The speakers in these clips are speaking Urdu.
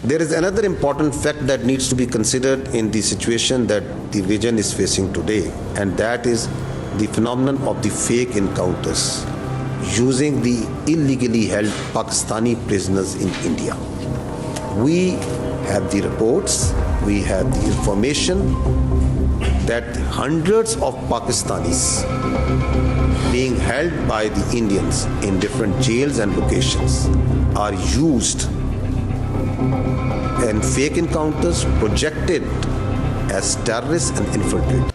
There is another important fact that needs to be considered in the situation that the region is facing today, and that is the phenomenon of the fake encounters using the illegally held Pakistani prisoners in India. We have the reports, we have the information that hundreds of Pakistanis being held by the Indians in different jails and locations are used and fake encounters projected as terrorists and infiltrated.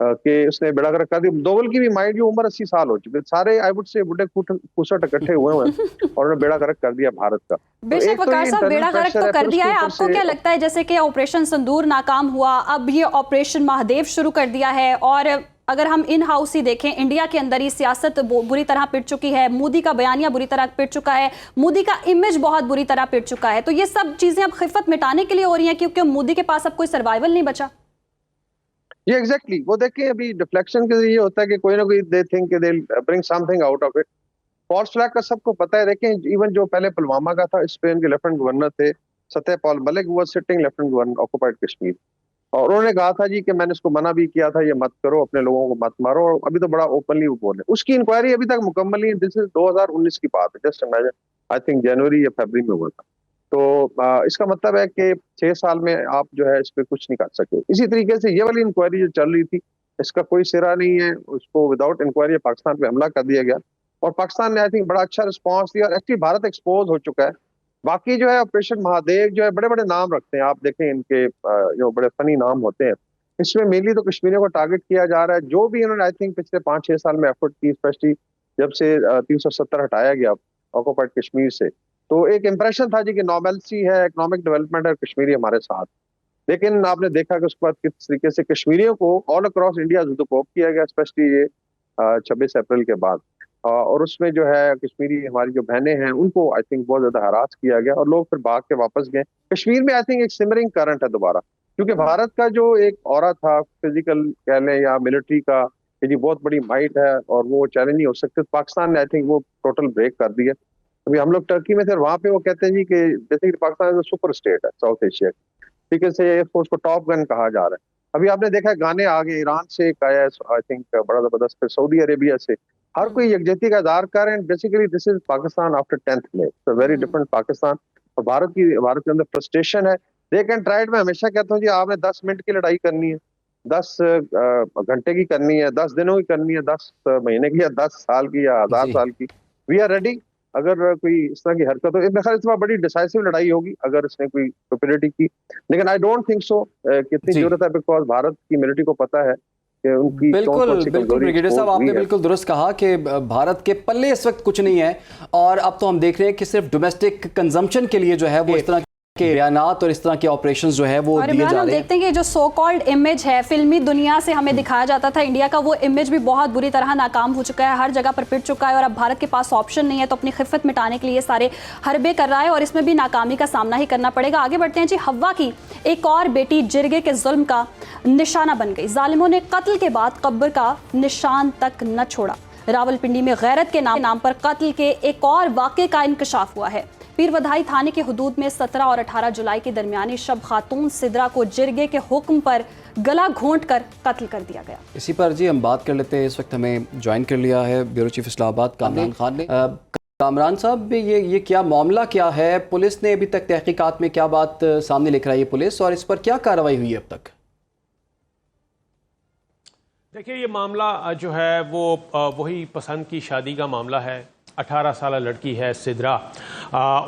کہ اس نے بیڑا گرک کر دیا. دوول کی بھی مائنڈ جو عمر 80 سال ہو چکے, سارے آئی وڈ سے بڈھے پھوسٹ اکٹھے ہوئے ہیں اور انہوں نے بیڑا گرک کر دیا بھارت کا. بے شک وقار صاحب, بیڑا غرق تو کر دیا ہے. آپ کو کیا لگتا ہے جیسے کہ آپریشن سندور ناکام ہوا, اب یہ آپریشن مہادیو شروع کر دیا ہے, اور اگر ہم ان ہاؤس ہی دیکھیں, انڈیا کے اندر ہی سیاست بری طرح پٹ چکی ہے, مودی کا بیانیہ بری طرح پٹ چکا ہے, مودی کا امیج بہت بری طرح پٹ چکا ہے, تو یہ سب چیزیں اب خفت مٹانے کے لیے ہو رہی ہیں کیونکہ مودی کے پاس اب کوئی سروائیول نہیں بچا. یہ ایگزیکٹلی وہ دیکھیں, ابھی ڈیفلیکشن کے ذریعے ہوتا ہے کہ کوئی نہ کوئی دے تھنک کہ they bring something out of it. False flag کا سب کو پتہ ہے. دیکھیں ایون جو پہلے پلوامہ کا تھا, اسپین کے لیفٹنٹ گورنر تھے ستیہ پال ملک, وہ sitting lieutenant governor occupied Kashmir, اور انہوں نے کہا تھا جی کہ میں نے اس کو منع بھی کیا تھا, یہ مت کرو, اپنے لوگوں کو مت مارو, اور ابھی تو بڑا اوپنلی وہ بول رہے ہیں. اس کی انکوائری ابھی تک مکمل نہیں ہے. دس از 2019 کی بات ہے, جسٹ امیجن, آئی تھنک جنوری یا فیبرری میں ہوا تھا. تو اس کا مطلب ہے کہ 6 سال میں آپ جو ہے اس پہ کچھ نہیں کر سکے. اسی طریقے سے یہ والی انکوائری جو چل رہی تھی, اس کا کوئی سرا نہیں ہے, اس کو وداؤٹ انکوائری پاکستان پہ حملہ کر دیا گیا, اور پاکستان نے آئی تھنک بڑا اچھا رسپانس دیا, اور ایکچولی بھارت ایکسپوز ہو چکا ہے. باقی جو ہے آپریشن مہادیو جو ہے بڑے بڑے نام رکھتے ہیں, آپ دیکھیں ان کے جو بڑے فنی نام ہوتے ہیں, اس میں مینلی تو کشمیریوں کو ٹارگٹ کیا جا رہا ہے. جو بھی انہوں نے آئی تھنک پچھلے 5-6 سال میں ایفرٹ کی, اسپیشلی جب سے 370 ہٹایا گیا آکوپائڈ کشمیر سے, تو ایک امپریشن تھا جی کہ نارملسی ہے, اکنامک ڈیولپمنٹ ہے, کشمیری ہمارے ساتھ. لیکن آپ نے دیکھا کہ اس کے بعد کس طریقے سے کشمیریوں کو آل اکراس انڈیا زدوکوب کیا گیا, اسپیشلی یہ 26 اپریل کے بعد, اور اس میں جو ہے کشمیری ہماری جو بہنیں ہیں ان کو آئی تھنک بہت زیادہ ہراس کیا گیا, اور لوگ پھر بھاگ کے واپس گئے. کشمیر میں آئی تھنک ایک سمرنگ کرنٹ ہے دوبارہ, کیونکہ بھارت کا جو ایک اورا تھا فزیکل کہہ لیں یا ملٹری کا کہ جی بہت بڑی مائٹ ہے اور وہ چیلنج نہیں ہو سکتے, پاکستان نے آئی تھنک وہ ٹوٹل بریک کر دیا. ابھی ہم لوگ ٹرکی میں تھے, وہاں پہ وہ کہتے ہیں جی کہ جیسے کہ پاکستان سپر اسٹیٹ ہے ساؤتھ ایشیا, ٹھیک ہے, سے ایئر فورس کو ٹاپ گن کہا جا رہا ہے. ابھی آپ نے دیکھا گانے آگے ایران سے ایک آیا آئی تھنک بڑا زبردست, پھر سعودی عربیہ سے, ہر کوئی یکجہتی کا اظہار کر رہے ہیں. Basically this is Pakistan after 10th May, very different Pakistan. اور بھارت کے اندر فرسٹریشن ہے. دے کین ٹرائیڈ, میں ہمیشہ کہتا ہوں جی آپ نے 10 منٹ کی لڑائی کرنی ہے, 10 گھنٹے کی کرنی ہے, 10 دنوں کی کرنی ہے, 10 مہینے کی, یا 10 سال کی, یا 1000 سال کی, وی آر ریڈی. اگر کوئی اس طرح کی حرکت ہو, میرے خیال اس بار بڑی ڈیسائسو لڑائی ہوگی اگر اس نے کوئی سپیریٹی کی, لیکن آئی ڈونٹ تھنک سو کتنی ضرورت ہے, بیکاز بھارت کی ملٹری کو پتہ ہے کہ ان کی بالکل بریگیڈیئر صاحب, آپ نے بالکل درست کہا کہ بھارت کے پلے اس وقت کچھ نہیں ہے, اور اب تو ہم دیکھ رہے ہیں کہ صرف ڈومیسٹک کنزمپشن کے لیے جو ہے وہ اس طرح کے بیانات اور اس طرح کے آپریشنز جو ہے وہ دیے جا رہے ہیں. دیکھتے ہیں کہ جو سو کالڈ امیج ہے فلمی دنیا سے ہمیں دکھایا جاتا تھا انڈیا کا, وہ امیج بھی بہت بری طرح ناکام ہو چکا ہے, ہر جگہ پر پٹ چکا ہے, اور اب بھارت کے پاس آپشن نہیں ہے, تو اپنی خفت مٹانے کے لیے سارے حربے کر رہا ہے, اور اس میں بھی ناکامی کا سامنا ہی کرنا پڑے گا. آگے بڑھتے ہیں جی. ہوا کی ایک اور بیٹی جرگے کے ظلم کا نشانہ بن گئی. ظالموں نے قتل کے بعد قبر کا نشان تک نہ چھوڑا. راولپنڈی میں غیرت کے نام پر قتل کے ایک اور واقعے کا انکشاف ہوا ہے. پیر ودھائی تھانے کے حدود میں 17 اور 18 جولائی کے درمیانی شب خاتون سدرا کو جرگے کے حکم پر گلا گھونٹ کر قتل کر دیا گیا. اسی پر جی ہم بات کر لیتے ہیں. اس وقت ہمیں جوائن کر لیا ہے بیورو چیف اسلام آباد کامران خان نے. کامران صاحب, یہ کیا معاملہ کیا ہے؟ پولیس نے ابھی تک تحقیقات میں کیا بات سامنے لے کر آئی ہے پولیس, اور اس پر کیا کارروائی ہوئی ہے اب تک؟ دیکھیے, یہ معاملہ جو ہے وہ وہی پسند کی شادی کا معاملہ ہے. 18 سالہ لڑکی ہے سدرا,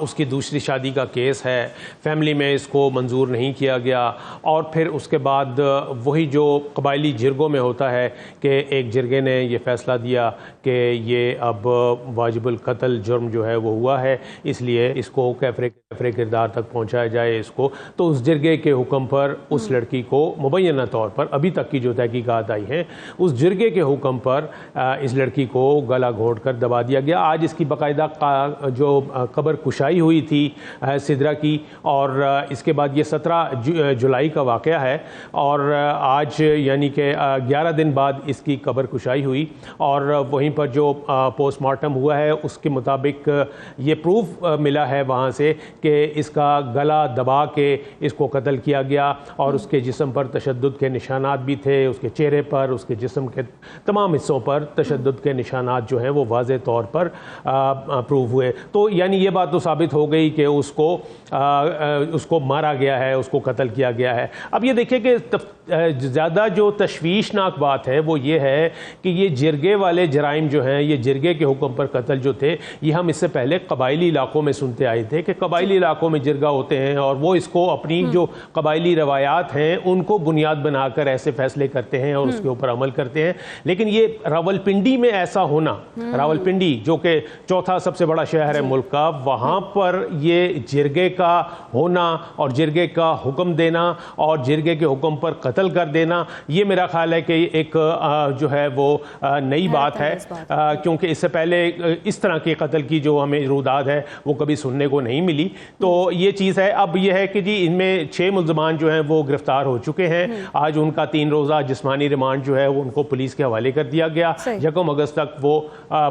اس کی دوسری شادی کا کیس ہے. فیملی میں اس کو منظور نہیں کیا گیا, اور پھر اس کے بعد وہی جو قبائلی جرگوں میں ہوتا ہے کہ ایک جرگے نے یہ فیصلہ دیا کہ یہ اب واجب القتل جرم جو ہے وہ ہوا ہے, اس لیے اس کو کیفرے کردار تک پہنچایا جائے اس کو. تو اس جرگے کے حکم پر اس لڑکی کو مبینہ طور پر ابھی تک کی جو تحقیقات آئی ہیں, اس جرگے کے حکم پر اس لڑکی کو گلا گھونٹ کر دبا دیا گیا. آج اس کی باقاعدہ جو قبر کشائی ہوئی تھی سدرا کی, اور اس کے بعد یہ 17 جولائی کا واقعہ ہے, اور آج یعنی کہ 11 دن بعد اس کی قبر کشائی ہوئی, اور وہیں پر جو پوسٹ مارٹم ہوا ہے اس کے مطابق یہ پروف ملا ہے وہاں سے کہ اس کا گلا دبا کے اس کو قتل کیا گیا, اور اس کے جسم پر تشدد کے نشانات بھی تھے, اس کے چہرے پر, اس کے جسم کے تمام حصوں پر تشدد کے نشانات جو ہیں وہ واضح طور پر پروو ہوئے. تو یعنی یہ بات تو ثابت ہو گئی کہ اس کو مارا گیا ہے, اس کو قتل کیا گیا ہے. اب یہ دیکھیں کہ زیادہ جو تشویشناک بات ہے وہ یہ ہے کہ یہ جرگے والے جرائم جو ہیں، یہ جرگے کے حکم پر قتل جو تھے، یہ ہم اس سے پہلے قبائلی علاقوں میں سنتے آئے تھے کہ قبائلی علاقوں میں جرگہ ہوتے ہیں اور وہ اس کو اپنی جو قبائلی روایات ہیں ان کو بنیاد بنا کر ایسے فیصلے کرتے ہیں اور اس کے اوپر عمل کرتے ہیں. لیکن یہ راولپنڈی میں ایسا ہونا، راولپنڈی جو کہ چوتھا سب سے بڑا شہر ہے ملک کا، وہاں پر یہ جرگے کا ہونا اور جرگے کا حکم دینا اور جرگے کے حکم پر قتل کر دینا، یہ میرا خیال ہے کہ ایک جو ہے وہ نئی بات ہے، کیونکہ اس سے پہلے اس طرح کے قتل کی جو ہمیں روداد ہے وہ کبھی سننے کو نہیں ملی. تو یہ چیز ہے. اب یہ ہے کہ جی ان میں 6 ملزمان جو ہیں وہ گرفتار ہو چکے ہیں. آج ان کا 3 روزہ جسمانی ریمانڈ جو ہے وہ ان کو پولیس کے حوالے کر دیا گیا. 1 اگست تک وہ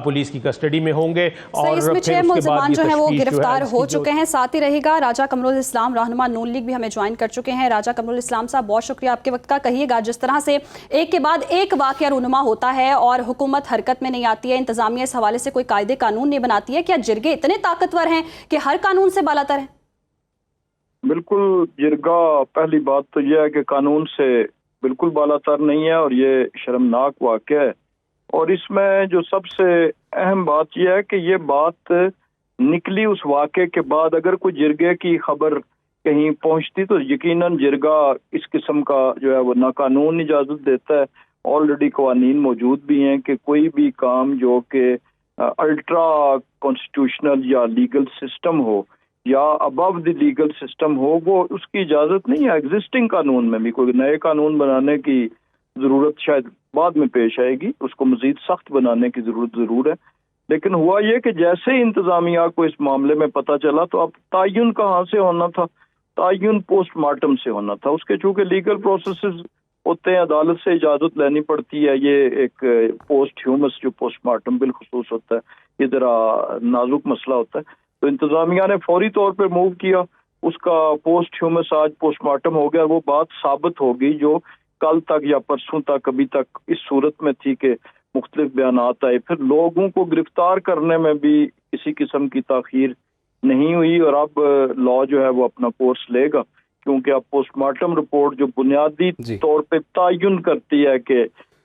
پولیس کی کسٹڈی میں ہوں گے اور اس میں 6 ملزمان جو ہیں وہ گرفتار ہو چکے ہیں. ساتھ ہی رہے گا راجہ قمر الاسلام، رہنما نون لیگ بھی ہمیں جوائن کر چکے ہیں. راجہ قمر الاسلام صاحب بہت شکریہ آپ کے وقت کا. کہیے گا جس طرح سے ایک کے بعد ایک واقعہ رونما ہوتا ہے اور حکومت حرکت میں نہیں آتی ہے، انتظامیہ اس حوالے سے کوئی قاعدے قانون نہیں بناتی ہے، کیا جرگے اتنے طاقتور ہیں کہ ہر قانون سے بالاتر ہیں؟ بالکل، جرگہ پہلی بات تو یہ ہے کہ قانون سے بالکل بالاتر نہیں ہے اور یہ شرمناک واقعہ ہے. اور اس میں جو سب سے اہم بات یہ ہے کہ یہ بات نکلی اس واقعے کے بعد. اگر کوئی جرگے کی خبر کہیں پہنچتی تو یقیناً جرگہ اس قسم کا جو ہے وہ ناقانون اجازت دیتا ہے. آلریڈی قوانین موجود بھی ہیں کہ کوئی بھی کام جو کہ الٹرا کانسٹیٹیوشنل یا لیگل سسٹم ہو یا ابو دی لیگل سسٹم ہو، وہ اس کی اجازت نہیں ہے. ایگزسٹنگ قانون میں بھی کوئی نئے قانون بنانے کی ضرورت شاید بعد میں پیش آئے گی، اس کو مزید سخت بنانے کی ضرورت ضرور ہے. لیکن ہوا یہ کہ جیسے ہی انتظامیہ کو اس معاملے میں پتہ چلا تو اب تعین کہاں سے ہونا تھا؟ تعین پوسٹ مارٹم سے ہونا تھا. اس کے چونکہ لیگل پروسیسز ہوتے ہیں، عدالت سے اجازت لینی پڑتی ہے. یہ ایک پوسٹ ہیومس جو پوسٹ مارٹم بالخصوص ہوتا ہے، یہ ذرا نازک مسئلہ ہوتا ہے. تو انتظامیہ نے فوری طور پہ موو کیا. اس کا پوسٹ ہیومس آج پوسٹ مارٹم ہو گیا. وہ بات ثابت ہوگی جو کل تک یا پرسوں تک کبھی تک اس صورت میں تھی کہ مختلف بیانات آئے. پھر لوگوں کو گرفتار کرنے میں بھی کسی قسم کی تاخیر نہیں ہوئی اور اب لا جو ہے وہ اپنا کورس لے گا، کیونکہ اب پوسٹ مارٹم رپورٹ جو بنیادی طور پہ تعین کرتی ہے کہ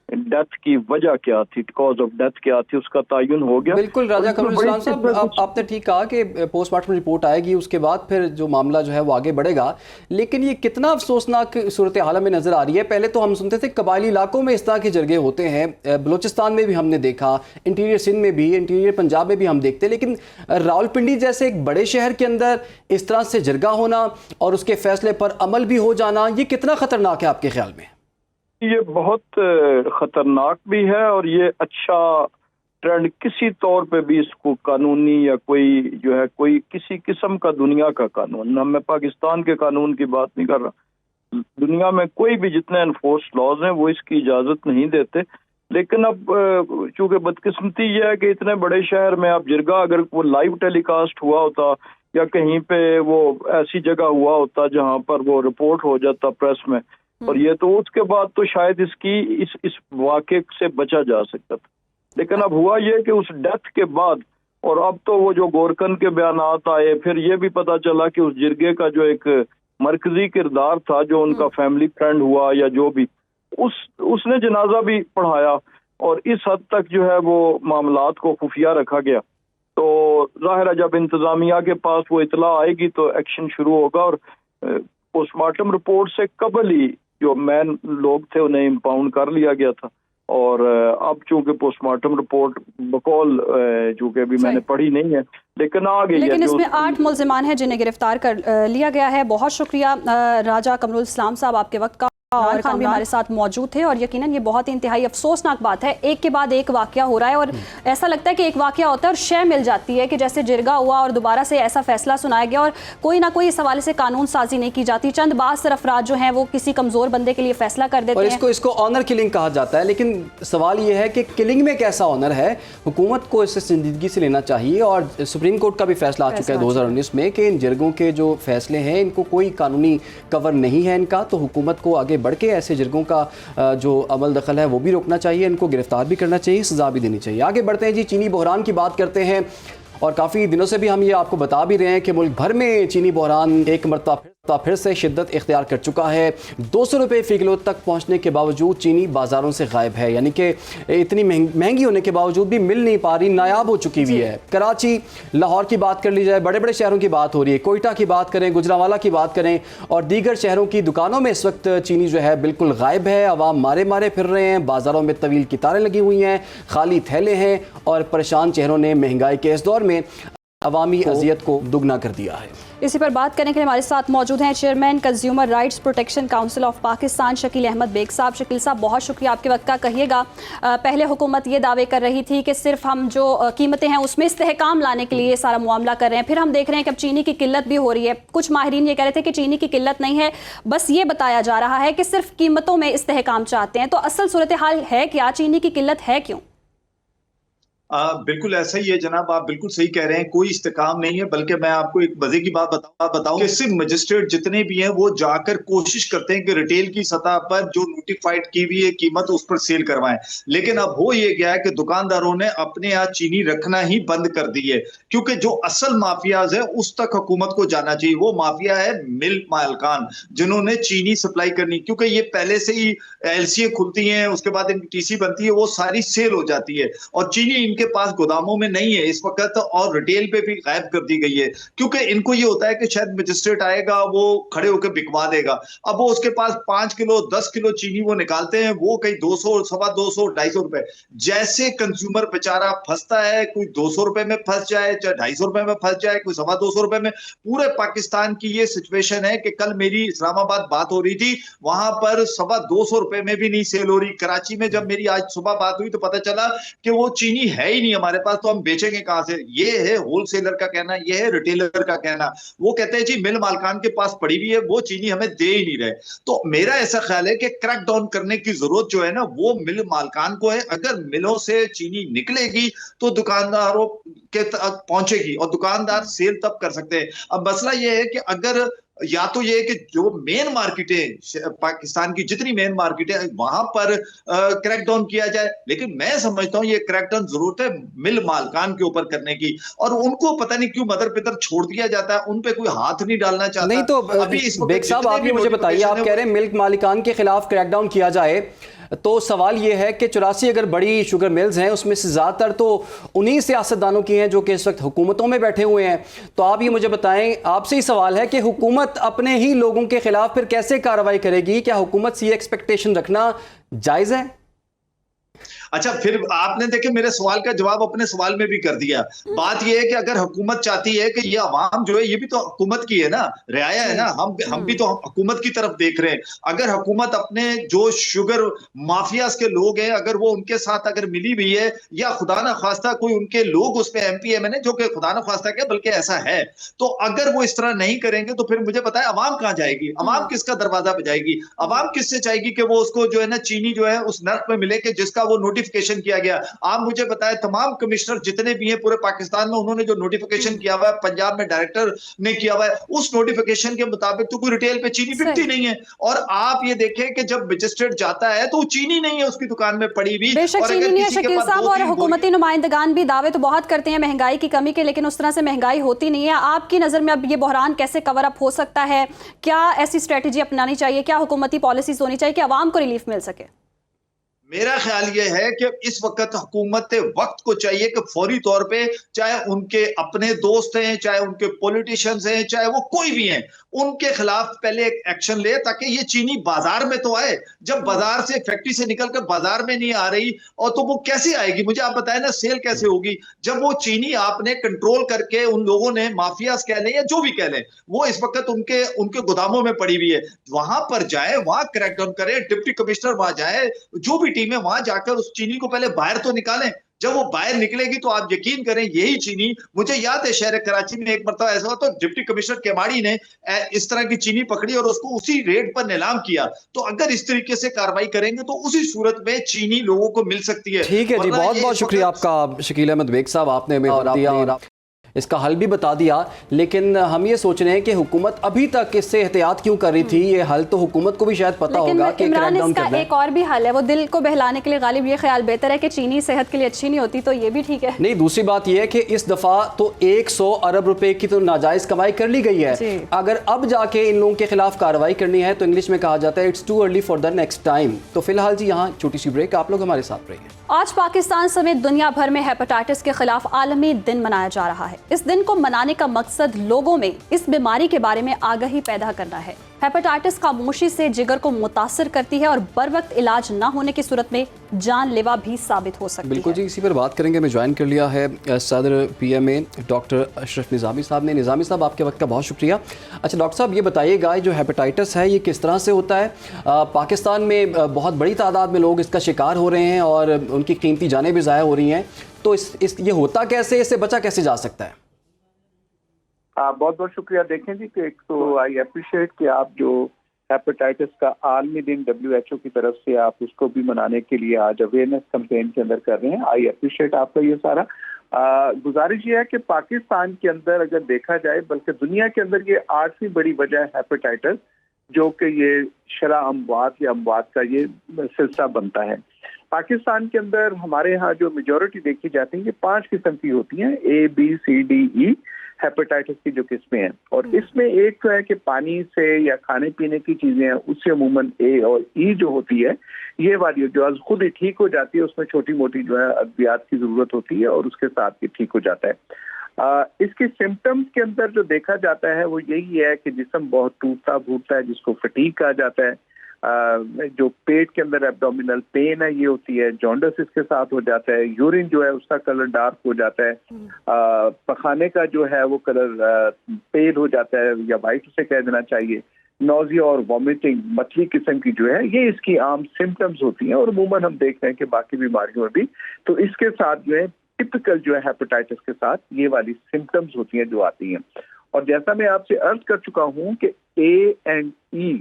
ڈیتھ کی وجہ کیا تھی، کاز آف ڈیتھ کیا تھی، اس کا تعین ہو گیا. بالکل راجہ قمر الاسلام صاحب، آپ نے ٹھیک کہا کہ پوسٹ مارٹم رپورٹ آئے گی، اس کے بعد پھر جو معاملہ جو ہے وہ آگے بڑھے گا. لیکن یہ کتنا افسوسناک صورتحال میں نظر آ رہی ہے. پہلے تو ہم سنتے تھے قبائلی علاقوں میں اس طرح کے جرگے ہوتے ہیں، بلوچستان میں بھی ہم نے دیکھا، انٹیریئر سندھ میں بھی، انٹیریئر پنجاب میں بھی ہم دیکھتے. لیکن راولپنڈی جیسے ایک بڑے شہر کے اندر اس طرح سے جرگہ ہونا اور اس کے فیصلے پر عمل بھی ہو جانا، یہ کتنا خطرناک ہے آپ کے خیال میں؟ یہ بہت خطرناک بھی ہے اور یہ اچھا ٹرینڈ کسی طور پہ بھی اس کو قانونی یا کوئی جو ہے کوئی کسی قسم کا دنیا کا قانون، میں پاکستان کے قانون کی بات نہیں کر رہا، دنیا میں کوئی بھی جتنے انفورس لاز ہیں وہ اس کی اجازت نہیں دیتے. لیکن اب چونکہ بدقسمتی یہ ہے کہ اتنے بڑے شہر میں اب جرگہ اگر وہ لائیو ٹیلی کاسٹ ہوا ہوتا یا کہیں پہ وہ ایسی جگہ ہوا ہوتا جہاں پر وہ رپورٹ ہو جاتا پریس میں، اور یہ تو اس کے بعد تو شاید اس واقعے سے بچا جا سکتا تھا. لیکن اب ہوا یہ کہ اس ڈیتھ کے بعد اور اب تو وہ جو گورکن کے بیانات آئے، پھر یہ بھی پتا چلا کہ اس جرگے کا جو ایک مرکزی کردار تھا جو ان کا فیملی فرینڈ ہوا یا جو بھی، اس نے جنازہ بھی پڑھایا اور اس حد تک جو ہے وہ معاملات کو خفیہ رکھا گیا. تو ظاہر ہے جب انتظامیہ کے پاس وہ اطلاع آئے گی تو ایکشن شروع ہوگا اور پوسٹ مارٹم رپورٹ سے قبل ہی جو مین لوگ تھے انہیں امپاؤنڈ کر لیا گیا تھا. اور اب چونکہ پوسٹ مارٹم رپورٹ بقول چونکہ ابھی میں نے پڑھی نہیں ہے لیکن آ گئی ہے، لیکن اس میں 8 ملزمان ہیں جنہیں گرفتار کر لیا گیا ہے. بہت شکریہ راجہ قمر الاسلام صاحب آپ کے وقت کا. اور خان بھی ہمارے ساتھ موجود تھے اور یقیناً یہ بہت انتہائی افسوسناک بات ہے. ایک کے بعد ایک واقعہ ہو رہا ہے اور ایسا لگتا ہے کہ ایک واقعہ ہوتا ہے اور شے مل جاتی ہے کہ جیسے جرگہ ہوا اور دوبارہ سے ایسا فیصلہ سنایا گیا اور کوئی نہ کوئی اس حوالے سے قانون سازی نہیں کی جاتی. چند بعض افراد جو ہیں وہ کسی کمزور بندے کے لیے فیصلہ کر دیتے ہیں اور اس کو آنر کلنگ کہا جاتا ہے. لیکن سوال یہ ہے کہ کلنگ میں کیسا آنر ہے؟ حکومت کو اسے سنجیدگی سے لینا چاہیے اور سپریم کورٹ کا بھی فیصلہ آ چکا ہے 2019 میں کہ ان جرگوں کے جو فیصلے ہیں ان کو کوئی قانونی کور نہیں ہے ان کا. تو حکومت کو آگے بڑھ کے ایسے جرگوں کا جو عمل دخل ہے وہ بھی روکنا چاہیے، ان کو گرفتار بھی کرنا چاہیے، سزا بھی دینی چاہیے. آگے بڑھتے ہیں جی، چینی بحران کی بات کرتے ہیں اور کافی دنوں سے بھی ہم یہ آپ کو بتا بھی رہے ہیں کہ ملک بھر میں چینی بحران ایک مرتبہ پھر سے شدت اختیار کر چکا ہے. 200 روپے فی کلو تک پہنچنے کے باوجود چینی بازاروں سے غائب ہے, یعنی کہ اتنی مہنگی ہونے کے باوجود بھی مل نہیں پا رہی, نایاب ہو چکی ہوئی ہے. کراچی, لاہور کی بات کر لی جائے, بڑے بڑے شہروں کی بات ہو رہی ہے, کوئٹہ کی بات کریں, گجرانوالہ کی بات کریں, اور دیگر شہروں کی دکانوں میں اس وقت چینی جو ہے بالکل غائب ہے. عوام مارے پھر رہے ہیں, بازاروں میں طویل قطاریں لگی ہوئی ہیں, خالی تھیلے ہیں, اور پریشان چہروں نے مہنگائی کے اس دور میں عوامی اذیت کو دگنا کر دیا ہے. اسی پر بات کرنے کے لیے ہمارے ساتھ موجود ہیں chairman consumer rights protection council of Pakistan Shakeel Ahmed Baig sahab. Shakeel صاحب, بہت شکریہ آپ کے وقت کا. کہیے گا, پہلے حکومت یہ دعوے کر رہی تھی کہ صرف ہم جو قیمتیں ہیں اس میں استحکام لانے کے لیے یہ سارا معاملہ کر رہے ہیں, پھر ہم دیکھ رہے ہیں کہ اب چینی کی قلت بھی ہو رہی ہے. کچھ ماہرین یہ کہہ رہے تھے کہ چینی کی قلت نہیں ہے, بس یہ بتایا جا رہا ہے کہ صرف قیمتوں میں استحکام چاہتے ہیں. تو اصل صورتحال ہے کیا, چینی کی قلت ہے کیوں؟ بالکل ایسا ہی ہے جناب, آپ بالکل صحیح کہہ رہے ہیں, کوئی استحکام نہیں ہے. بلکہ میں آپ کو ایک مزے کی بات بتاؤں کہ صرف مجسٹریٹ جتنے بھی ہیں وہ جا کر کوشش کرتے ہیں کہ ریٹیل کی سطح پر جو نوٹیفائڈ کی ہوئی ہے قیمت اس پر سیل کروائیں. لیکن اب ہو یہ گیا ہے کہ دکانداروں نے اپنے یہاں چینی رکھنا ہی بند کر دی ہے, کیونکہ جو اصل مافیاز ہے اس تک حکومت کو جانا چاہیے. وہ مافیا ہے مل مالکان جنہوں نے چینی سپلائی کرنی, کیونکہ یہ پہلے سے ہی ایل سی کھلتی ہیں, اس کے بعد ان کی ٹی سی بنتی ہے, وہ ساری سیل ہو جاتی ہے, اور چینی ان کے پاس گوداموں میں نہیں ہے اس وقت, اور ریٹیل پہ بھی غائب کر دی گئی ہے. کیونکہ ان کو یہ ہوتا ہے کہ شاید مجسٹریٹ آئے گا, وہ کھڑے ہو کے بکوا دے گا. اب وہ اس کے پاس 5 کلو 10 کلو چینی وہ نکالتے ہیں, وہ کہیں 200 250 250 روپے. جیسے کنزیومر بیچارہ پھنستا ہے, کوئی 200 روپے میں پھنس جائے, چاہے 250 روپے میں پھنس جائے, کوئی 250 روپے میں. پورے پاکستان کی یہ سچویشن ہے کہ کل میری اسلام آباد بات ہو رہی تھی, وہاں پر 250 روپے میں بھی نہیں سیل ہو رہی. کراچی میں جب میری آج صبح بات ہوئی تو پتہ چلا کہ وہ چینی ہے ہی نہیں ہمارے پاس, تو ہم بیچیں گے کہاں سے. یہ ہے ہول سیلر کا کہنا, یہ ہے ریٹیلر کا کہنا. وہ کہتے ہیں جی مل مالکان کے پاس پڑی ہوئی ہے, وہ چینی ہمیں دے ہی نہیں رہے. تو میرا ایسا خیال ہے کہ کریک ڈاؤن کرنے کی ضرورت جو ہے نا وہ مل مالکان کو ہے. اگر ملوں سے چینی نکلے گی تو دکانداروں کے تک پہنچے گی, اور دکاندار سیل تب کر سکتے ہیں. اب مسئلہ یہ ہے کہ اگر یا تو یہ کہ جو مین مارکیٹیں پاکستان کی جتنی مین مارکیٹیں وہاں پر کریک ڈاؤن کیا جائے, لیکن میں سمجھتا ہوں یہ کریک ڈاؤن ضرورت ہے مل مالکان کے اوپر کرنے کی, اور ان کو پتہ نہیں کیوں مدر پدر چھوڑ دیا جاتا ہے, ان پہ کوئی ہاتھ نہیں ڈالنا چاہتا. نہیں تو بیگ صاحب, آپ یہ مجھے بتائیے, آپ کہہ رہے ہیں ملک مالکان کے خلاف کریک ڈاؤن کیا جائے, تو سوال یہ ہے کہ 84 اگر بڑی شوگر ملز ہیں اس میں سے زیادہ تر تو انہی سیاستدانوں کی ہیں جو کہ اس وقت حکومتوں میں بیٹھے ہوئے ہیں. تو آپ یہ مجھے بتائیں, آپ سے ہی سوال ہے کہ حکومت اپنے ہی لوگوں کے خلاف پھر کیسے کارروائی کرے گی؟ کیا حکومت سے یہ ایکسپیکٹیشن رکھنا جائز ہے؟ اچھا, پھر آپ نے دیکھیں میرے سوال کا جواب اپنے سوال میں بھی کر دیا. بات یہ ہے کہ اگر حکومت چاہتی ہے کہ یہ عوام جو ہے یہ بھی تو حکومت کی ہے نا, رعایا ہے نا, ہم بھی تو حکومت کی طرف دیکھ رہے ہیں. اگر حکومت اپنے جو شوگر مافیاز کے لوگ ہیں اگر وہ ان کے ساتھ اگر ملی ہوئی ہے, یا خدا نہ خواستہ کوئی ان کے لوگ اس پہ ایم پی ایم این اے, جو کہ خدا نہ خواستہ کیا بلکہ ایسا ہے, تو اگر وہ اس طرح نہیں کریں گے تو پھر مجھے بتائیں عوام کہاں جائے گی؟ عوام کس کا دروازہ بجائے گی؟ عوام کس سے چاہے گی کہ وہ اس کو جو ہے نا چینی جو ہے اس نرخ میں ملے کہ جس کا وہ نوٹیفیکیشن کیا گیا. آپ مجھے بتائیں تمام کمشنر جتنے بھی ہیں پورے پاکستان میں, انہوں نے جو نوٹیفیکیشن کیا ہوا ہے, پنجاب میں ڈائریکٹر نے کیا ہوا ہے, اس نوٹیفیکیشن کے مطابق تو کوئی ریٹیل پہ چینی بکتی نہیں ہے. اور آپ یہ دیکھیں کہ جب مجسٹریٹ جاتا ہے تو چینی نہیں ہے اس کی دکان میں پڑی ہوئی. بے شک چینی نہیں ہے شکیل صاحب, اور حکومتی نمائندگان بھی دعوے تو بہت کرتے ہیں مہنگائی کی کمی کے, لیکن اس طرح سے مہنگائی ہوتی نہیں ہے. آپ کی نظر میں اب یہ بحران کیسے کور اپ ہو سکتا ہے؟ کیا ایسی اسٹریٹجی اپنانی چاہیے؟ کیا حکومتی پالیسیز ہونی چاہیے کہ عوام کو ریلیف مل سکے؟ میرا خیال یہ ہے کہ اس وقت حکومت وقت کو چاہیے کہ فوری طور پہ, چاہے ان کے اپنے دوست ہیں, چاہے ان کے پولیٹیشنز ہیں, چاہے وہ کوئی بھی ہیں, ان کے خلاف پہلے ایک ایکشن لے تاکہ یہ چینی بازار میں تو آئے. جب بازار سے فیکٹری سے نکل کر بازار میں نہیں آ رہی, اور تو وہ کیسے آئے گی؟ مجھے آپ بتائیں نا, سیل کیسے ہوگی جب وہ چینی آپ نے کنٹرول کر کے ان لوگوں نے, مافیاز کہہ لیں یا جو بھی کہہ لیں, وہ اس وقت ان کے گوداموں میں پڑی ہوئی ہے. وہاں پر جائیں, وہاں کریک ڈاؤن کریں, ڈپٹی کمشنر وہاں جائے, جو بھی ٹیم ہے وہاں جا کر اس چینی کو پہلے باہر تو نکالیں. جب وہ باہر نکلے گی تو آپ یقین کریں یہی چینی, مجھے یاد ہے شہر کراچی میں ایک مرتبہ ایسا ہوا تو ڈپٹی کمشنر کیماڑی نے اس طرح کی چینی پکڑی اور اس کو اسی ریٹ پر نیلام کیا. تو اگر اس طریقے سے کارروائی کریں گے تو اسی صورت میں چینی لوگوں کو مل سکتی ہے. ٹھیک ہے جی, بہت بہت شکریہ آپ کا شکیل احمد بیگ صاحب, آپ نے ہمیں دیا. اس کا حل بھی بتا دیا، لیکن ہم یہ سوچ رہے ہیں کہ حکومت ابھی تک اس سے احتیاط کیوں کر رہی تھی؟ یہ حل تو حکومت کو بھی شاید پتا ہوگا کہ عمران اس کا ایک اور بھی حل ہے، وہ دل کو بہلانے کے لیے غالب یہ خیال بہتر ہے کہ چینی صحت کے لیے اچھی نہیں ہوتی، تو یہ بھی ٹھیک ہے۔ نہیں، دوسری بات یہ ہے کہ اس دفعہ تو 100 ارب روپے کی تو ناجائز کمائی کر لی گئی ہے، اگر اب جا کے ان لوگوں کے خلاف کارروائی کرنی ہے تو انگلش میں کہا جاتا ہے it's too early for the next time. تو فی الحال جی یہاں چھوٹی سی بریک، آپ لوگ ہمارے ساتھ رہیے۔ آج پاکستان سمیت دنیا بھر میں ہیپاٹائٹس کے خلاف عالمی دن منایا جا رہا ہے۔ اس دن کو منانے کا مقصد لوگوں میں اس بیماری کے بارے میں آگاہی پیدا کرنا ہے۔ ہیپاٹائٹس خاموشی سے جگر کو متاثر کرتی ہے اور بر وقت علاج نہ ہونے کی صورت میں جان لیوا بھی ثابت ہو سکتی ہے۔ بالکل جی، اسی پر بات کریں گے۔ میں جوائن کر لیا ہے صدر پی ایم اے ڈاکٹر اشرف نظامی صاحب نے۔ نظامی صاحب، آپ کے وقت کا بہت شکریہ۔ اچھا ڈاکٹر صاحب، یہ بتائیے گا جو ہیپاٹائٹس ہے یہ کس طرح سے ہوتا ہے؟ پاکستان میں بہت بڑی تعداد میں لوگ اس کا شکار ہو رہے ہیں اور ان کی قیمتی جانیں بھی ضائع ہو رہی ہیں، تو یہ ہوتا کیسے، اس سے بچا کیسے جا سکتا ہے؟ بہت بہت شکریہ۔ دیکھیں جی کہ ایک تو آئی اپریشیٹ کہ آپ جو ہیپاٹائٹس کا عالمی دن WHO کی طرف سے آپ اس کو بھی منانے کے لیے آج اویئرنیس کمپین کے اندر کر رہے ہیں، آئی اپریشیٹ آپ کا یہ سارا۔ گزارش یہ ہے کہ پاکستان کے اندر اگر دیکھا جائے، بلکہ دنیا کے اندر یہ 8ویں بڑی وجہ ہے ہیپاٹائٹس، جو کہ یہ شرح اموات یا اموات کا یہ سلسلہ بنتا ہے۔ پاکستان کے اندر ہمارے ہاں جو میجورٹی دیکھی جاتی ہیں یہ 5 قسم کی ہوتی ہیں، A B C D E hepatitis کی جو قسمیں ہیں، اور اس میں ایک تو ہے کہ پانی سے یا کھانے پینے کی چیزیں ہیں، اس سے عموماً A اور E جو ہوتی ہے یہ والی جو از خود ہی ٹھیک ہو جاتی ہے، اس میں چھوٹی موٹی جو ہے ادویات کی ضرورت ہوتی ہے اور اس کے ساتھ یہ ٹھیک ہو جاتا ہے۔ اس کی سمپٹمز کے اندر جو دیکھا جاتا ہے وہ یہی ہے کہ جسم بہت ٹوٹتا پھوٹتا ہے، جس کو فٹیگ کہا جاتا ہے، جو پیٹ کے اندر ایبڈومینل پین ہے یہ ہوتی ہے، جونڈس اس کے ساتھ ہو جاتا ہے، یورین جو ہے اس کا کلر ڈارک ہو جاتا ہے، پخانے کا جو ہے وہ کلر پیل ہو جاتا ہے یا وائٹ اسے کہہ دینا چاہیے، نوزیا اور وومیٹنگ مچھلی قسم کی جو ہے یہ اس کی عام سمپٹمز ہوتی ہیں، اور عموماً ہم دیکھ رہے ہیں کہ باقی بیماریوں میں بھی تو اس کے ساتھ جو ہے ٹپکل جو ہے ہیپاٹائٹس کے ساتھ یہ والی سمپٹمز ہوتی ہیں جو آتی ہیں۔ اور جیسا میں آپ سے عرض کر چکا ہوں کہ A and E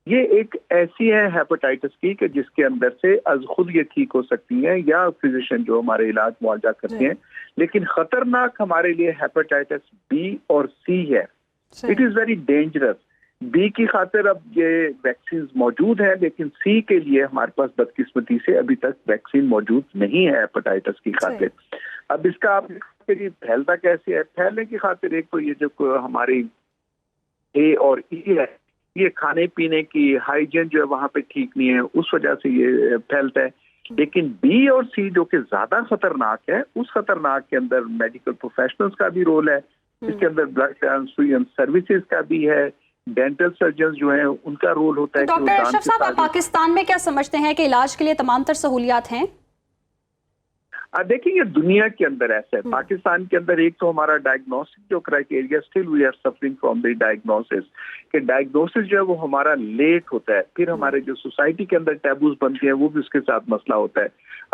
یہ ایک ایسی ہے ہیپاٹائٹس کی کہ جس کے اندر سے از خود یہ ٹھیک ہو سکتی ہیں یا فزیشین جو ہمارے علاج معالجہ کرتے ہیں، لیکن خطرناک ہمارے لیے ہیپاٹائٹس B اور C ہے۔ It is very dangerous. B کی خاطر اب یہ ویکسینز موجود ہیں، لیکن C کے لیے ہمارے پاس بدقسمتی سے ابھی تک ویکسین موجود نہیں ہے ہیپاٹائٹس کی خاطر۔ اب اس کا آپ پھیلتا کیسے ہے؟ پھیلنے کی خاطر ایک تو یہ جو ہماری A اور E ہے، یہ کھانے پینے کی ہائیجین جو ہے وہاں پہ ٹھیک نہیں ہے، اس وجہ سے یہ پھیلتا ہے۔ لیکن B اور C جو کہ زیادہ خطرناک ہے، اس خطرناک کے اندر میڈیکل پروفیشنلز کا بھی رول ہے، اس کے اندر بلڈ ٹرانسفیوژن سروسز کا بھی ہے، ڈینٹل سرجنز جو ہیں ان کا رول ہوتا ہے۔ ڈاکٹر اشرف صاحب، آپ پاکستان میں کیا سمجھتے ہیں کہ علاج کے لیے تمام تر سہولیات ہیں؟ دیکھیں یہ دنیا کے اندر ایسا ہے، پاکستان کے اندر ایک تو ہمارا ڈائگنوسٹک جو criteria still we are suffering from the diagnosis, کہ ڈائگنوسس جو ہے وہ ہمارا لیٹ ہوتا ہے، پھر ہمارے جو سوسائٹی کے اندر ٹیبوز بنتے ہیں وہ بھی اس کے ساتھ مسئلہ ہوتا ہے۔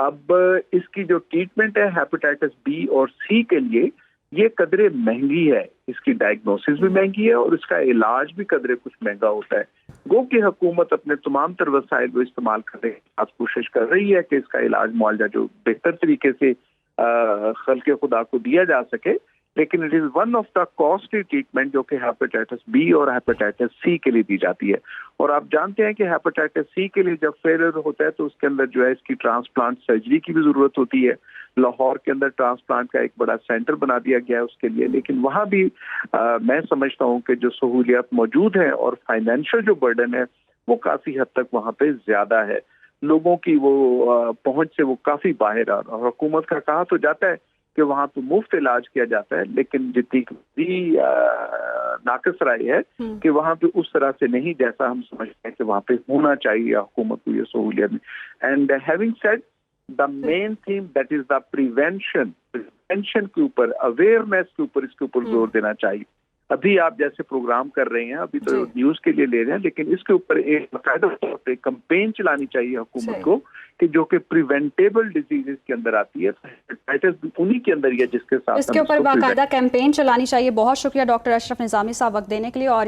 اب اس کی جو ٹریٹمنٹ ہے ہیپاٹائٹس B اور C کے لیے یہ قدرے مہنگی ہے، اس کی ڈائگنوسس بھی مہنگی ہے اور اس کا علاج بھی قدرے کچھ مہنگا ہوتا ہے۔ گو کہ حکومت اپنے تمام تر وسائل کو استعمال کرنے کی کوشش کر رہی ہے کہ اس کا علاج معالجہ جو بہتر طریقے سے خلق خدا کو دیا جا سکے، لیکن it is one of the costly treatment جو کہ ہیپاٹائٹس B اور ہیپاٹائٹس C کے لیے دی جاتی ہے۔ اور آپ جانتے ہیں کہ ہیپاٹائٹس C کے لیے جب فیلر ہوتا ہے تو اس کے اندر جو ہے اس کی ٹرانسپلانٹ سرجری کی بھی ضرورت ہوتی ہے۔ لاہور کے اندر ٹرانسپلانٹ کا ایک بڑا سینٹر بنا دیا گیا ہے اس کے لیے، لیکن وہاں بھی میں سمجھتا ہوں کہ جو سہولیات موجود ہیں اور فائنینشیل جو برڈن ہے وہ کافی حد تک وہاں پہ زیادہ ہے، لوگوں کی وہ پہنچ سے وہ کافی باہر آ رہا۔ اور حکومت کا کہا تو جاتا ہے کہ وہاں پہ مفت علاج کیا جاتا ہے، لیکن جتنی ناقص رائے ہے کہ وہاں پہ اس طرح سے نہیں جیسا ہم سمجھتے ہیں کہ وہاں پہ ہونا چاہیے حکومت کو یہ سہولیت میں۔ And having said the main theme that is the prevention کے اوپر، اویئرنیس کے اوپر، اس کے اوپر زور دینا چاہیے۔ ابھی آپ جیسے پروگرام کر رہے ہیں، ابھی تو نیوز کے لیے لے رہے ہیں، لیکن اس کے اوپر ایک باقاعدہ طور پہ کمپین چلانی چاہیے حکومت کو کہ جو کہ پریونٹیبل ڈیزیز کے اندر آتی ہے، ہیپاٹائٹس انہی کے اندر ہی ہے جس کے ساتھ اس کے اوپر باقاعدہ کیمپین چلانی چاہیے۔ بہت شکریہ ڈاکٹر اشرف نظامی صاحب وقت دینے کے لیے۔ اور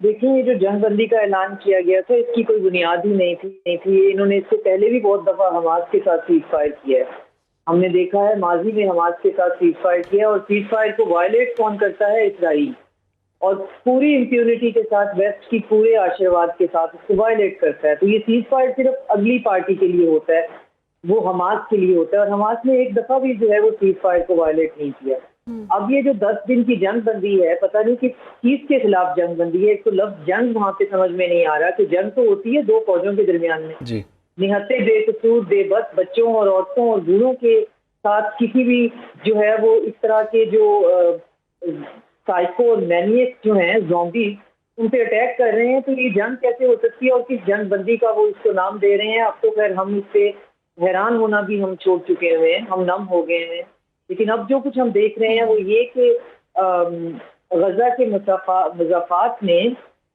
دیکھیں یہ جو جنگ بندی کا اعلان کیا گیا تھا اس کی کوئی بنیاد ہی نہیں تھی. انہوں نے اس سے پہلے بھی بہت دفعہ حماس کے ساتھ سیز فائر کیا ہے. ہم نے دیکھا ہے ماضی میں حماس کے ساتھ سیز فائر کیا اور سیز فائر کو وائلیٹ کون کرتا ہے؟ اسرائیل. اور پوری امپیونٹی کے ساتھ ویسٹ کی پورے آشیرواد کے ساتھ اس کو وائلیٹ کرتا ہے. تو یہ سیز فائر صرف اگلی پارٹی کے لیے ہوتا ہے, وہ حماس کے لیے ہوتا ہے, اور حماس نے ایک دفعہ بھی جو ہے وہ سیز فائر کو وائلیٹ نہیں کیا. اب یہ جو 10 دن کی جنگ بندی ہے, پتہ نہیں کہ کس کے خلاف جنگ بندی ہے. ایک تو لفظ جنگ وہاں پہ سمجھ میں نہیں آ رہا کہ جنگ تو ہوتی ہے دو فوجوں کے درمیان میں. جی. نہتے بے قصور بے بس بچوں اور عورتوں اور بوڑھوں کے ساتھ کسی بھی جو ہے وہ اس طرح کے جو سائیکو اور مینیک جو ہیں زومبی ان پہ اٹیک کر رہے ہیں. تو یہ جنگ کیسے ہو سکتی ہے اور کس جنگ بندی کا وہ اس کو نام دے رہے ہیں؟ اب تو خیر ہم اس سے حیران ہونا بھی ہم چھوڑ چکے ہوئے ہیں, ہم نم ہو گئے ہیں. لیکن اب جو کچھ ہم دیکھ رہے ہیں وہ یہ کہ غزہ کے مضافات میں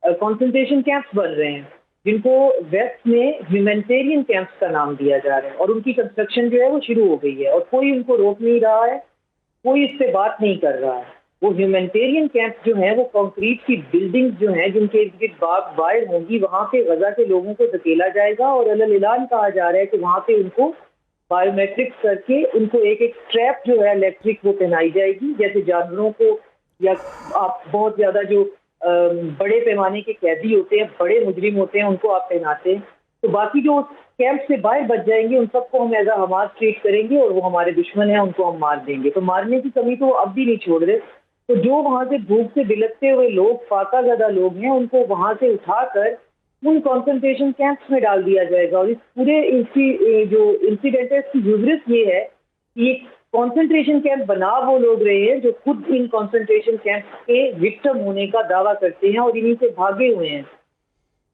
کنسنٹریشن کیمپس بن رہے ہیں جن کو ویسٹ میں ہیومینٹیرین کیمپس کا نام دیا جا رہا ہے, اور ان کی کنسٹرکشن جو ہے وہ شروع ہو گئی ہے اور کوئی ان کو روک نہیں رہا ہے, کوئی اس سے بات نہیں کر رہا ہے. وہ ہیومینٹیرین کیمپس جو ہیں وہ کنکریٹ کی بلڈنگز جو ہیں جن کے ارد گرد بارب وائر ہوں گی, وہاں پہ غزہ کے لوگوں کو دھکیلا جائے گا اور اعلان کہا جا رہا ہے کہ وہاں پہ ان کو بایو میٹرکس کر کے ان کو ایک اسٹریپ جو ہے الیکٹرک وہ پہنائی جائے گی, جیسے جانوروں کو یا آپ بہت زیادہ جو بڑے پیمانے کے قیدی ہوتے ہیں, بڑے مجرم ہوتے ہیں, ان کو آپ پہناتے ہیں. تو باقی جو کیمپ سے باہر بچ جائیں گے ان سب کو ہم ایز اے حماس ٹریٹ کریں گے اور وہ ہمارے دشمن ہیں, ان کو ہم مار دیں گے. تو مارنے کی کمی تو اب بھی نہیں چھوڑ رہے. تو جو وہاں سے بھوک سے بلکتے ہوئے لوگ فاقہ زدہ لوگ ہیں ان کو وہاں سے اٹھا کر ان کنسنٹریشن کیمپس میں ڈال دیا جائے گا. اور اس پورے جو انسیڈنٹ ہے اس کی یوزرس یہ ہے کہ یہ کنسنٹریشن کیمپ بنا وہ لوگ رہے ہیں جو خود ان کنسنٹریشن کیمپس کے وکٹم ہونے کا دعویٰ کرتے ہیں اور انہیں سے بھاگے ہوئے ہیں,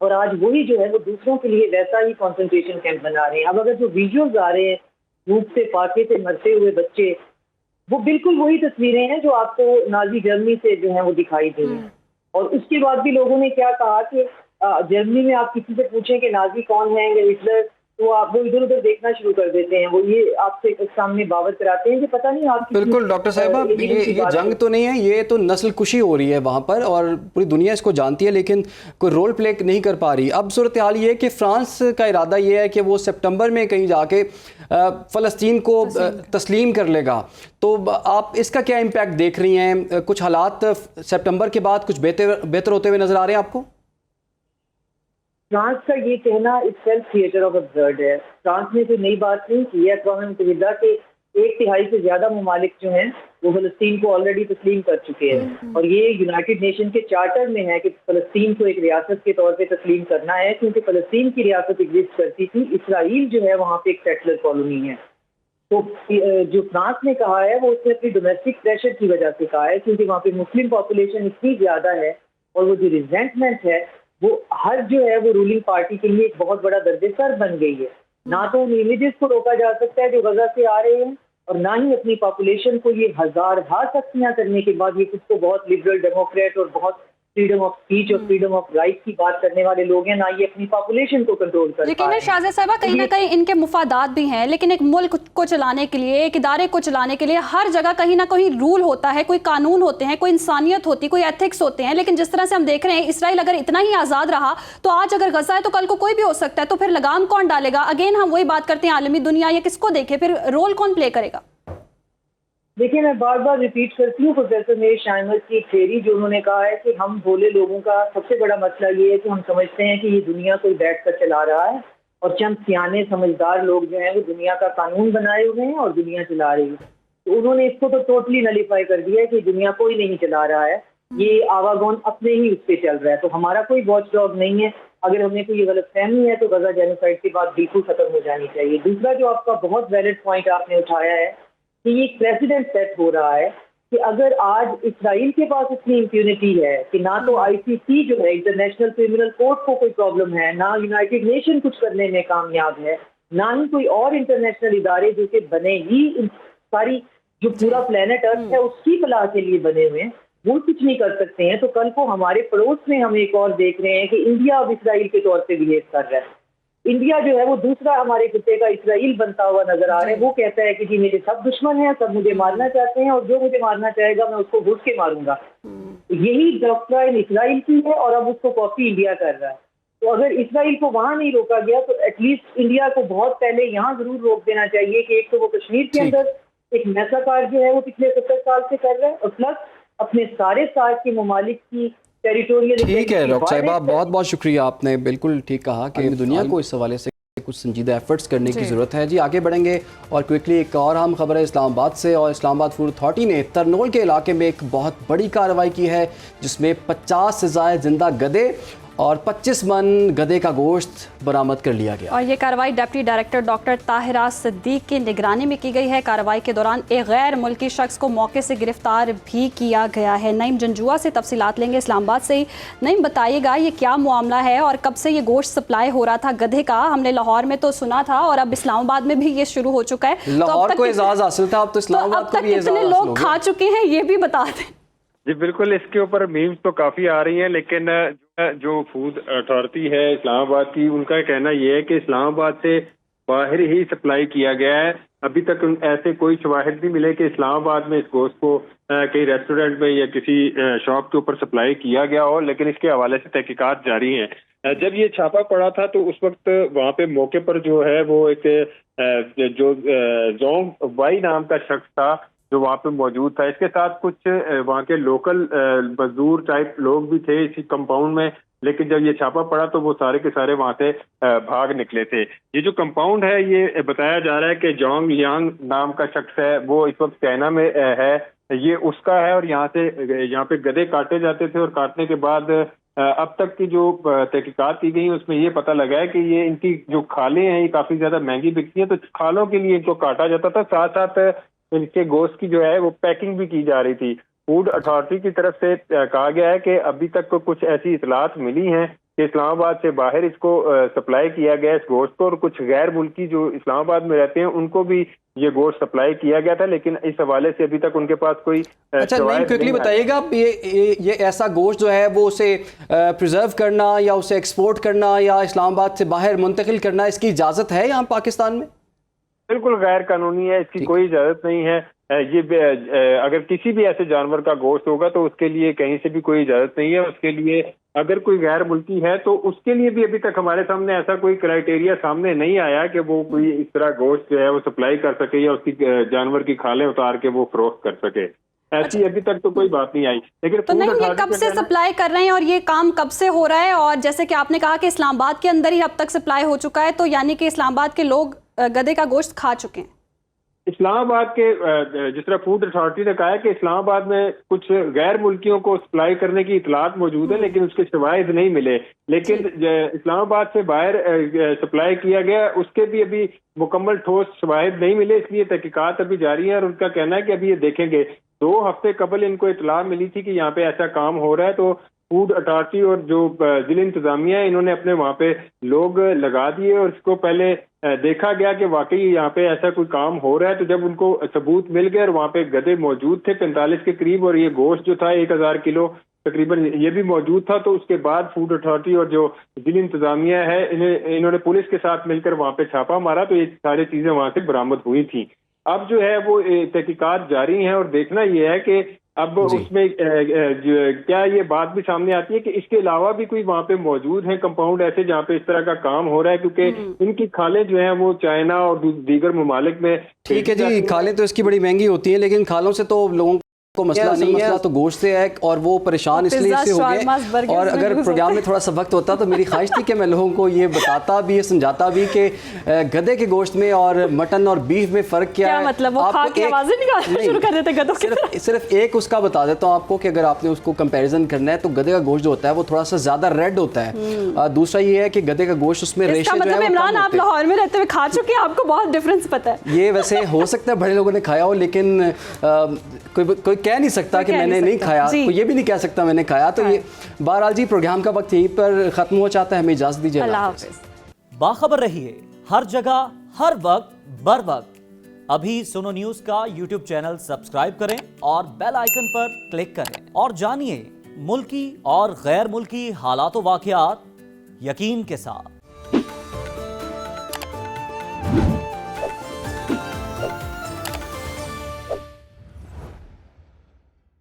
اور آج وہی جو ہے وہ دوسروں کے لیے ویسا ہی کنسنٹریشن کیمپ بنا رہے ہیں. اب اگر جو ویژوز آ رہے ہیں بھوک سے فاقے سے مرتے ہوئے بچے, وہ بالکل وہی تصویریں ہیں جو آپ کو نازی جرمنی سے جو ہیں وہ دکھائی دیں. اور اس کے بعد بھی لوگوں نے کیا کہا کہ جرمنی میں آپ کسی سے پوچھیں کہ نازی کون ہیں یا ہٹلر, تو آپ وہ ادھر ادھر دیکھنا شروع کر دیتے ہیں, وہ یہ آپ سے سامنے باور کراتے ہیں کہ پتہ نہیں آپ. بالکل ڈاکٹر صاحبہ, یہ جنگ تو نہیں ہے, یہ تو نسل کشی ہو رہی ہے وہاں پر اور پوری دنیا اس کو جانتی ہے, لیکن کوئی رول پلے نہیں کر پا رہی. اب صورتحال یہ ہے کہ فرانس کا ارادہ یہ ہے کہ وہ سپٹمبر میں کہیں جا کے فلسطین کو تسلیم کر لے گا. تو آپ اس کا کیا امپیکٹ دیکھ رہی ہیں؟ کچھ حالات سپٹمبر کے بعد کچھ بہتر ہوتے ہوئے نظر آ رہے ہیں آپ کو؟ فرانس کا یہ کہنا it self theatre of absurd ہے. فرانس نے کوئی نئی بات نہیں کی ہے. اقوام متحدہ کے 1/3 سے زیادہ ممالک جو ہیں وہ فلسطین کو آلریڈی تسلیم کر چکے ہیں, اور یہ یونائٹڈ نیشن کے چارٹر میں ہے کہ فلسطین کو ایک ریاست کے طور پہ تسلیم کرنا ہے, کیونکہ فلسطین کی ریاست ایگزسٹ کرتی تھی, اسرائیل جو ہے وہاں پہ ایک سیٹلر کالونی ہے. تو جو فرانس نے کہا ہے وہ اس نے اپنی ڈومیسٹک پریشر کی وجہ سے کہا ہے, کیونکہ وہاں پہ مسلم پاپولیشن اتنی زیادہ ہے اور وہ جو ریزینٹمنٹ ہے وہ ہر جو ہے وہ رولنگ پارٹی کے لیے ایک بہت بڑا درد سر بن گئی ہے. نہ تو ان امیجز کو روکا جا سکتا ہے جو غزہ سے آ رہے ہیں, اور نہ ہی اپنی پاپولیشن کو یہ ہزارہا سختیاں کرنے کے بعد, یہ کچھ تو بہت لبرل ڈیموکریٹ اور بہت فریڈم آف اسپیچ اور فریڈم آف رائٹ کی بات کرنے والے لوگ ہیں, نہ یہ اپنی پاپولیشن کو کنٹرول کر پا رہے ہیں. لیکن شاہزاد صاحبہ کہیں نہ کہیں ان کے مفادات بھی ہیں, لیکن ایک ملک کو چلانے کے لیے, ایک ادارے کو چلانے کے لیے ہر جگہ کہیں نہ کہیں رول ہوتا ہے, کوئی قانون ہوتے ہیں, کوئی انسانیت ہوتی ہے, کوئی ایتھکس ہوتے ہیں. لیکن جس طرح سے ہم دیکھ رہے ہیں اسرائیل اگر اتنا ہی آزاد رہا تو آج اگر غزہ ہے تو کل کو کوئی بھی ہو سکتا ہے, تو پھر لگام کون ڈالے گا؟ اگین ہم وہی بات کرتے ہیں عالمی دنیا یہ کس کو دیکھے, پھر رول کون پلے کرے گا؟ دیکھیں میں بار بار ریپیٹ کرتی ہوں پروفیسر میری شائمر کی تھیوری, جو انہوں نے کہا ہے کہ ہم بھولے لوگوں کا سب سے بڑا مسئلہ یہ ہے کہ ہم سمجھتے ہیں کہ یہ دنیا کوئی بیٹھ کر چلا رہا ہے, اور چند سیانے سمجھدار لوگ جو ہیں وہ دنیا کا قانون بنائے ہوئے ہیں اور دنیا چلا رہی ہے. تو انہوں نے اس کو تو ٹوٹلی نلیفائی کر دیا ہے کہ دنیا کوئی نہیں چلا رہا ہے, یہ آواگون اپنے ہی اس پہ چل رہا ہے. تو ہمارا کوئی واچ ڈاگ نہیں ہے. اگر ہم نے کوئی غلط فہمی ہے تو غزہ جینوسائیڈ کے بعد بالکل ختم ہو جانی چاہیے. دوسرا جو آپ کا بہت ویلڈ پوائنٹ آپ نے اٹھایا ہے کہ یہ پریسیڈنٹ سیٹ ہو رہا ہے کہ اگر آج اسرائیل کے پاس اتنی امپیونٹی ہے کہ نہ تو ICC جو ہے انٹرنیشنل کرمنل کورٹ کو کوئی پرابلم ہے, نہ یونائٹڈ نیشن کچھ کرنے میں کامیاب ہے, نہ ہی کوئی اور انٹرنیشنل ادارے جو کہ بنے ہی ساری جو پورا پلانٹ ارتھ ہے اس کی فلاح کے لیے بنے ہوئے ہیں, وہ کچھ نہیں کر سکتے ہیں. تو کل کو ہمارے پڑوس میں ہم ایک اور دیکھ رہے ہیں کہ انڈیا اب اسرائیل کے طور پہ بہیو کر رہا ہے. انڈیا جو ہے وہ دوسرا ہمارے خطے کا اسرائیل بنتا ہوا نظر آ رہا ہے. وہ کہتا ہے کہ جی میرے سب دشمن ہیں, سب مجھے مارنا چاہتے ہیں, اور جو مجھے مارنا چاہے گا میں اس کو گھس کے ماروں گا. یہی ڈاکٹرائن اسرائیل کی ہے اور اب اس کو کاپی انڈیا کر رہا ہے. تو اگر اسرائیل کو وہاں نہیں روکا گیا تو ایٹ لیسٹ انڈیا کو بہت پہلے یہاں ضرور روک دینا چاہیے کہ ایک تو وہ کشمیر کے اندر ایک میسا کار جو ہے وہ پچھلے 70 سال سے کر رہا ہے اور پلس اپنے سارے ساتھ کے ممالک کی ٹیریٹوریل. ٹھیک ہے ڈاکٹر صاحبہ، بہت بہت شکریہ، آپ نے بالکل ٹھیک کہا کہ دنیا کو اس حوالے سے کچھ سنجیدہ ایفرٹس کرنے کی ضرورت ہے. جی آگے بڑھیں گے اور کوئکلی ایک اور اہم خبر ہے اسلام آباد سے. اور اسلام آباد فوڈ اتھارٹی نے ترنول کے علاقے میں ایک بہت بڑی کارروائی کی ہے جس میں 50 سے زائد زندہ گدھے اور 25 من گدھے کا گوشت برآمد کر لیا گیا. اور یہ کارروائی ڈپٹی ڈائریکٹر ڈاکٹر طاہرہ صدیق کی نگرانی میں کی گئی ہے. کارروائی کے دوران ایک غیر ملکی شخص کو موقع سے گرفتار بھی کیا گیا ہے. نعیم جنجوا سے تفصیلات لیں گے اسلام آباد سے ہی. نعیم بتائیے گا یہ کیا معاملہ ہے اور کب سے یہ گوشت سپلائی ہو رہا تھا گدھے کا؟ ہم نے لاہور میں تو سنا تھا اور اب اسلام آباد میں بھی یہ شروع ہو چکا ہے. لاہور کو اعزاز حاصل تھا، اب تو اسلام آباد کو بھی اعزاز حاصل ہو گیا. کتنے لوگ کھا چکے ہیں یہ بھی بتا دیں. جی بالکل، اس کے اوپر میمز تو کافی آ رہی ہیں، لیکن جو فوڈ اتھارٹی ہے اسلام آباد کی، ان کا کہنا یہ ہے کہ اسلام آباد سے باہر ہی سپلائی کیا گیا ہے. ابھی تک ایسے کوئی شواہد نہیں ملے کہ اسلام آباد میں اس گوشت کو کئی ریسٹورنٹ میں یا کسی شاپ کے اوپر سپلائی کیا گیا ہو، لیکن اس کے حوالے سے تحقیقات جاری ہیں. جب یہ چھاپا پڑا تھا تو اس وقت وہاں پہ موقع پر جو ہے وہ ایک جو زونگ وائی نام کا شخص تھا جو وہاں پہ موجود تھا. اس کے ساتھ کچھ وہاں کے لوکل مزدور ٹائپ لوگ بھی تھے اسی کمپاؤنڈ میں، لیکن جب یہ چھاپا پڑا تو وہ سارے کے سارے وہاں سے بھاگ نکلے تھے. یہ جو کمپاؤنڈ ہے یہ بتایا جا رہا ہے کہ جونگ یانگ نام کا شخص ہے، وہ اس وقت چائنا میں ہے، یہ اس کا ہے. اور یہاں پہ گدھے کاٹے جاتے تھے اور کاٹنے کے بعد اب تک کی جو تحقیقات کی گئی اس میں یہ پتہ لگا ہے کہ یہ ان کی جو کھالیں ہیں یہ کافی زیادہ مہنگی بکتی ہیں، تو کھالوں کے لیے ان کو کاٹا جاتا تھا. ساتھ ساتھ ان کے گوشت کی جو ہے وہ پیکنگ بھی کی جا رہی تھی. فوڈ اتھارٹی کی طرف سے کہا گیا ہے کہ ابھی تک کچھ ایسی اطلاعات ملی ہیں کہ اسلام آباد سے باہر اس کو سپلائی کیا گیا اس گوشت کو، اور کچھ غیر ملکی جو اسلام آباد میں رہتے ہیں ان کو بھی یہ گوشت سپلائی کیا گیا تھا، لیکن اس حوالے سے ابھی تک ان کے پاس کوئی کوئکلی بتائیے گا یہ ایسا گوشت جو ہے وہ اسے پریزرو کرنا یا اسے ایکسپورٹ کرنا یا اسلام آباد سے باہر منتقل کرنا، اس کی اجازت ہے یہاں پاکستان میں؟ بالکل غیر قانونی ہے، اس کی کوئی اجازت نہیں ہے. یہ اگر کسی بھی ایسے جانور کا گوشت ہوگا تو اس کے لیے کہیں سے بھی کوئی اجازت نہیں ہے. اس کے لیے اگر کوئی غیر ملکی ہے تو اس کے لیے بھی ابھی تک ہمارے سامنے ایسا کوئی کرائیٹیریا سامنے نہیں آیا کہ وہ کوئی اس طرح گوشت جو ہے وہ سپلائی کر سکے یا اس کی جانور کی کھالیں اتار کے وہ فروخت کر سکے. ایسی ابھی تک تو کوئی بات نہیں آئی. لیکن تو نہیں، یہ کب سے سپلائی کر رہے ہیں اور یہ کام کب سے ہو رہا ہے؟ اور جیسے کہ آپ نے کہا کہ اسلام آباد کے اندر ہی اب تک سپلائی ہو چکا ہے، تو یعنی کہ اسلام آباد کے لوگ گدھے کا گوشت کھا چکے ہیں. اسلام آباد کے جس طرح فوڈ اتھارٹی نے کہا ہے کہ اسلام آباد میں کچھ غیر ملکیوں کو سپلائی کرنے کی اطلاعات موجود ہیں لیکن اس کے شواہد نہیں ملے. لیکن اسلام آباد سے باہر سپلائی کیا گیا اس کے بھی ابھی مکمل ٹھوس شواہد نہیں ملے، اس لیے تحقیقات ابھی جاری ہیں. اور ان کا کہنا ہے کہ ابھی یہ دیکھیں گے. 2 ہفتے قبل ان کو اطلاع ملی تھی کہ یہاں پہ ایسا کام ہو رہا ہے، تو فوڈ اتھارٹی اور جو ضلع انتظامیہ ہے انہوں نے اپنے وہاں پہ لوگ لگا دیے اور اس کو پہلے دیکھا گیا کہ واقعی یہاں پہ ایسا کوئی کام ہو رہا ہے. تو جب ان کو ثبوت مل گئے اور وہاں پہ گدھے موجود تھے 45 کے قریب اور یہ گوشت جو تھا 1000 کلو تقریباً یہ بھی موجود تھا، تو اس کے بعد فوڈ اتھارٹی اور جو ضلع انتظامیہ ہے انہوں نے پولیس کے ساتھ مل کر وہاں پہ چھاپا مارا، تو یہ ساری چیزیں وہاں سے برآمد ہوئی تھیں. اب جو ہے وہ تحقیقات جاری ہیں اور دیکھنا یہ ہے کہ اب اس میں کیا یہ بات بھی سامنے آتی ہے کہ اس کے علاوہ بھی کوئی وہاں پہ موجود ہیں کمپاؤنڈ ایسے جہاں پہ اس طرح کا کام ہو رہا ہے، کیونکہ ان کی کھالیں جو ہیں وہ چائنا اور دیگر ممالک میں. ٹھیک ہے جی، کھالیں تو اس کی بڑی مہنگی ہوتی ہیں، لیکن کھالوں سے تو لوگوں کو مسئلہ نہیں ہے، مسئلہ تو گوشت سے ہے اور وہ پریشان اس لیے سے ہو گئے. اور اگر پروگرام میں تھوڑا سا وقت ہوتا تو میری خواہش تھی کہ میں لوگوں کو یہ بتاتا بھی، یہ سمجھاتا بھی کہ گدھے کے گوشت میں اور مٹن اور بیف میں فرق کیا ہے. مطلب وہ کھا کے آوازیں نکالنا شروع کر دیتے گدھوں کی. صرف ایک اس کا بتا دیتا ہوں آپ کو کہ اگر آپ نے اس کو کمپیریزن کرنا ہے تو گدھے کا گوشت جو ہوتا ہے وہ تھوڑا سا زیادہ ریڈ ہوتا ہے. دوسرا یہ ہے کہ گدھے کا گوشت اس میں ریشے جو ہے عمران آپ لاہور میں رہتے ہوئے کھا چکے ہیں، آپ کو بہت ڈفرنس پتہ ہے. یہ ویسے ہو سکتا ہے بڑے لوگوں نے کھایا ہو، لیکن کوئی کہہ نہیں سکتا کہ میں نے نہیں کھایا، کوئی یہ بھی نہیں کہہ سکتا میں نے کھایا. تو یہ بہرحال جی پروگرام کا وقت یہیں پر ختم ہو جاتا ہے، ہمیں اجازت دیجیے. اللہ حافظ. باخبر رہیے ہر جگہ ہر وقت بر وقت. ابھی سنو نیوز کا یوٹیوب چینل سبسکرائب کریں اور بیل آئیکن پر کلک کریں اور جانیے ملکی اور غیر ملکی حالات و واقعات یقین کے ساتھ.